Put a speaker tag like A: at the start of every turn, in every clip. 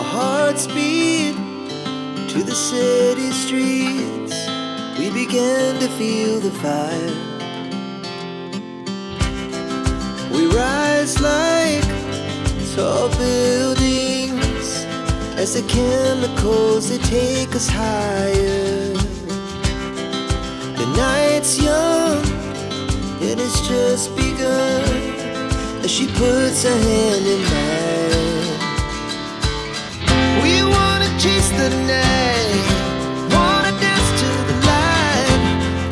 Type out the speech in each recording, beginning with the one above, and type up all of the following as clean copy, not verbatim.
A: Our hearts beat to the city streets. We began to feel the fire. We rise like tall buildings as the chemicals, they take us higher. The night's young, it has just begun as she puts her hand in mine. We wanna chase the night, wanna dance to the light,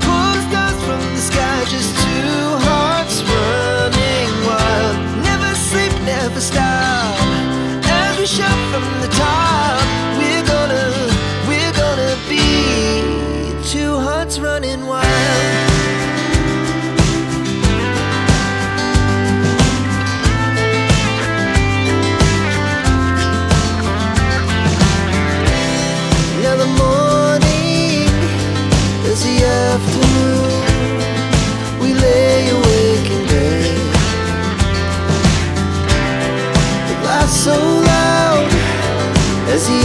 A: pull the stars from the sky, just two hearts running wild. Never sleep, never stop, as we shout from the top. We're gonna be two hearts running wild. Afternoon, we lay awake in bed. The laugh so loud as the